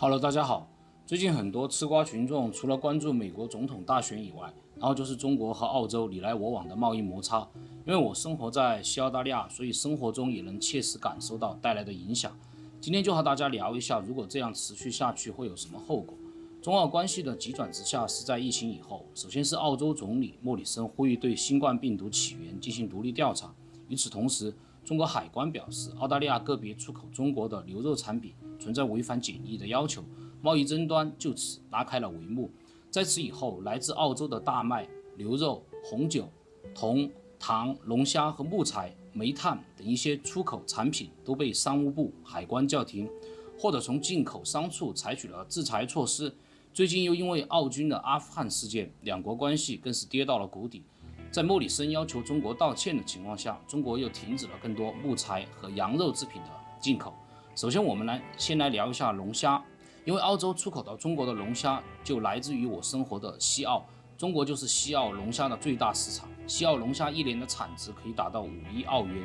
Hello，大家好。最近很多吃瓜群众除了关注美国总统大选以外，然后就是中国和澳洲你来我往的贸易摩擦。因为我生活在西澳大利亚，所以生活中也能切实感受到带来的影响。今天就和大家聊一下，如果这样持续下去会有什么后果。中澳关系的急转直下是在疫情以后，首先是澳洲总理莫里森呼吁对新冠病毒起源进行独立调查。与此同时，中国海关表示，澳大利亚个别出口中国的牛肉产品存在违反检疫的要求，贸易争端就此拉开了帷幕。在此以后，来自澳洲的大麦、牛肉、红酒、铜、糖、龙虾和木材、煤炭等一些出口产品都被商务部、海关叫停，或者从进口商处采取了制裁措施。最近又因为澳军的阿富汗事件，两国关系更是跌到了谷底。在莫里森要求中国道歉的情况下，中国又停止了更多木材和羊肉制品的进口。首先，我们先来聊一下龙虾，因为澳洲出口到中国的龙虾就来自于我生活的西澳，中国就是西澳龙虾的最大市场。西澳龙虾一年的产值可以达到5亿澳元，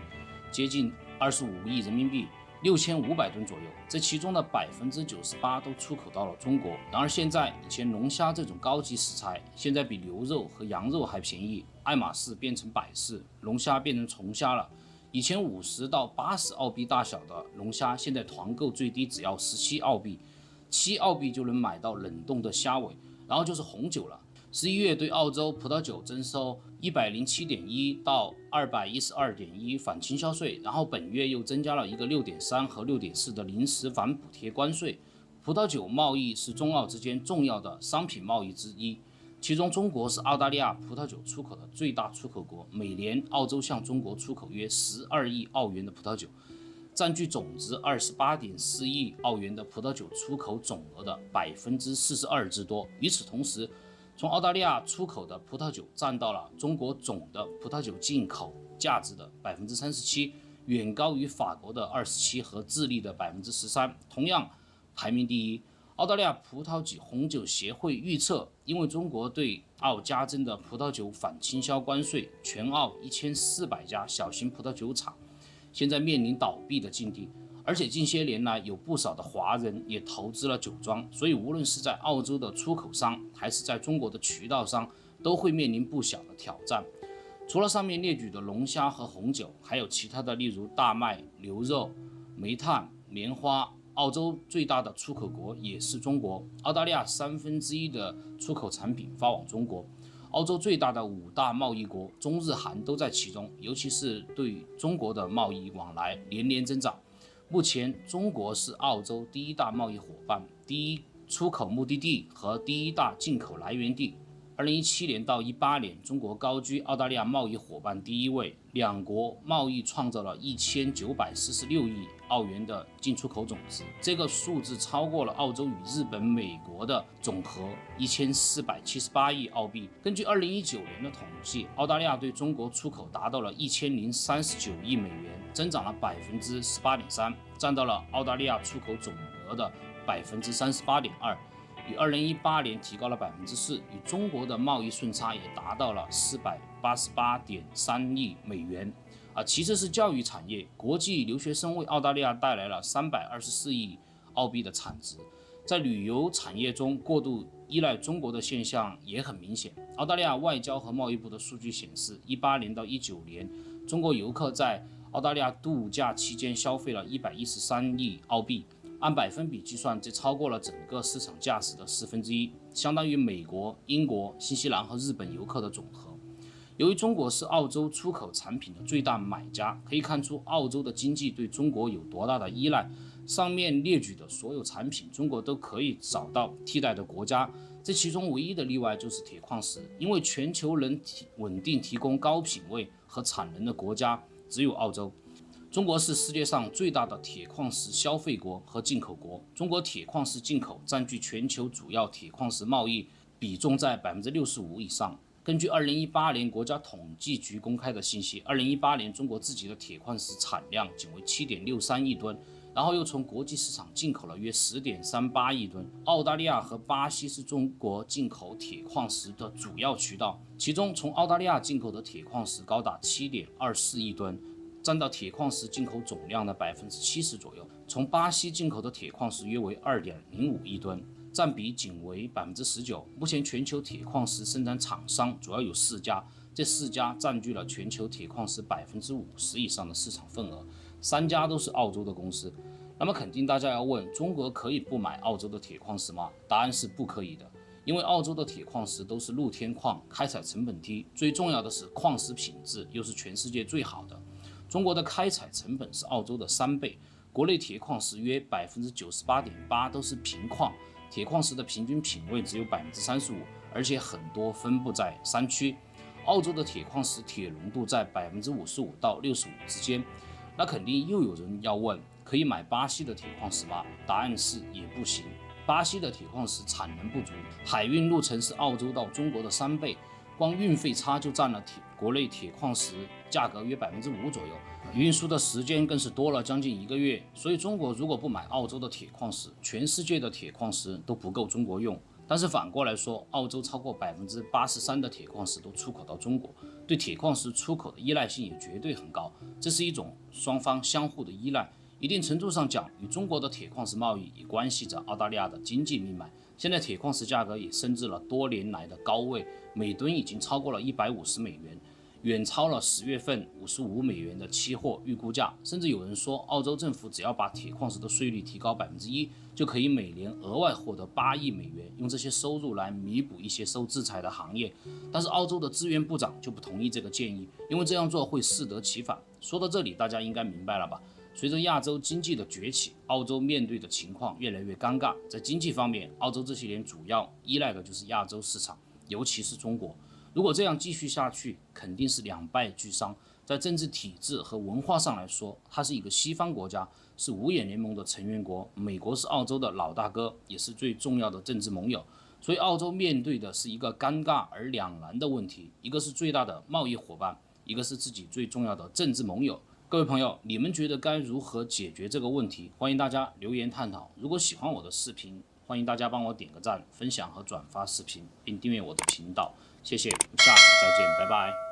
接近25亿人民币，6500吨左右，这其中的98%都出口到了中国。然而现在，以前龙虾这种高级食材，现在比牛肉和羊肉还便宜，爱马仕变成百事，龙虾变成虫虾了。以前50到80澳币大小的龙虾，现在团购最低只要17澳币，7澳币就能买到冷冻的虾尾。然后就是红酒了。11月对澳洲葡萄酒征收107.1到212.1反倾销税，然后本月又增加了一个6.3和6.4的临时反补贴关税。葡萄酒贸易是中澳之间重要的商品贸易之一，其中中国是澳大利亚葡萄酒出口的最大出口国，每年澳洲向中国出口约12亿澳元的葡萄酒，占据总值28.4亿澳元的葡萄酒出口总额的42%之多。与此同时，从澳大利亚出口的葡萄酒占到了中国总的葡萄酒进口价值的37%，远高于法国的27%和智利的13%，同样排名第一。澳大利亚葡萄及红酒协会预测，因为中国对澳加征的葡萄酒反倾销关税，全澳1400家小型葡萄酒厂现在面临倒闭的境地。而且近些年来，有不少的华人也投资了酒庄，所以无论是在澳洲的出口商，还是在中国的渠道商，都会面临不小的挑战。除了上面列举的龙虾和红酒，还有其他的，例如大麦、牛肉、煤炭、棉花。澳洲最大的出口国也是中国，澳大利亚1/3的出口产品发往中国。澳洲最大的5大贸易国，中日韩都在其中，尤其是对中国的贸易往来年年增长。目前，中国是澳洲第一大贸易伙伴、第一出口目的地和第一大进口来源地。2017年到18年，中国高居澳大利亚贸易伙伴第一位，两国贸易创造了1946亿澳元的进出口总值，这个数字超过了澳洲与日本、美国的总和1478亿澳币。根据2019年的统计，澳大利亚对中国出口达到了1039亿美元，增长了18.3%，占到了澳大利亚出口总额的38.2%。与2018年提高了4%，与中国的贸易顺差也达到了488.3亿美元。其次是教育产业，国际留学生为澳大利亚带来了324亿澳币的产值。在旅游产业中，过度依赖中国的现象也很明显。澳大利亚外交和贸易部的数据显示，18年到19年，中国游客在澳大利亚度假期间消费了113亿澳币。按百分比计算，这超过了整个市场价值的1/4，相当于美国、英国、新西兰和日本游客的总和。由于中国是澳洲出口产品的最大买家，可以看出澳洲的经济对中国有多大的依赖。上面列举的所有产品，中国都可以找到替代的国家，这其中唯一的例外就是铁矿石，因为全球能稳定提供高品位和产能的国家只有澳洲。中国是世界上最大的铁矿石消费国和进口国，中国铁矿石进口占据全球主要铁矿石贸易比重在65%以上。根据2018年国家统计局公开的信息，2018年中国自己的铁矿石产量仅为7.63亿吨，然后又从国际市场进口了约10.38亿吨。澳大利亚和巴西是中国进口铁矿石的主要渠道，其中从澳大利亚进口的铁矿石高达7.24亿吨。占到铁矿石进口总量的70%左右。从巴西进口的铁矿石约为2.05亿吨，占比仅为19%。目前全球铁矿石生产厂商主要有4家，这4家占据了全球铁矿石50%以上的市场份额，3家都是澳洲的公司。那么肯定大家要问，中国可以不买澳洲的铁矿石吗？答案是不可以的，因为澳洲的铁矿石都是露天矿，开采成本低，最重要的是矿石品质又是全世界最好的。中国的开采成本是澳洲的3倍，国内铁矿石约98.8%都是平矿，铁矿石的平均品位只有35%，而且很多分布在山区。澳洲的铁矿石铁浓度在55%到65%之间。那肯定又有人要问，可以买巴西的铁矿石吗？答案是也不行。巴西的铁矿石产能不足，海运路程是澳洲到中国的3倍，光运费差就占了国内铁矿石价格约5%左右，运输的时间更是多了将近1个月。所以中国如果不买澳洲的铁矿石，全世界的铁矿石都不够中国用。但是反过来说，澳洲超过83%的铁矿石都出口到中国，对铁矿石出口的依赖性也绝对很高，这是一种双方相互的依赖。一定程度上讲，与中国的铁矿石贸易也关系着澳大利亚的经济命脉。现在铁矿石价格也升至了多年来的高位，每吨已经超过了150美元，远超了10月份55美元的期货预估价。甚至有人说，澳洲政府只要把铁矿石的税率提高1%，就可以每年额外获得8亿美元，用这些收入来弥补一些受制裁的行业。但是澳洲的资源部长就不同意这个建议，因为这样做会适得其反。说到这里，大家应该明白了吧？随着亚洲经济的崛起，澳洲面对的情况越来越尴尬。在经济方面，澳洲这些年主要依赖的就是亚洲市场，尤其是中国。如果这样继续下去，肯定是两败俱伤。在政治体制和文化上来说，它是一个西方国家，是五眼联盟的成员国，美国是澳洲的老大哥，也是最重要的政治盟友。所以澳洲面对的是一个尴尬而两难的问题，一个是最大的贸易伙伴，一个是自己最重要的政治盟友。各位朋友，你们觉得该如何解决这个问题？欢迎大家留言探讨。如果喜欢我的视频，欢迎大家帮我点个赞、分享和转发视频，并订阅我的频道。谢谢，下次再见，拜拜。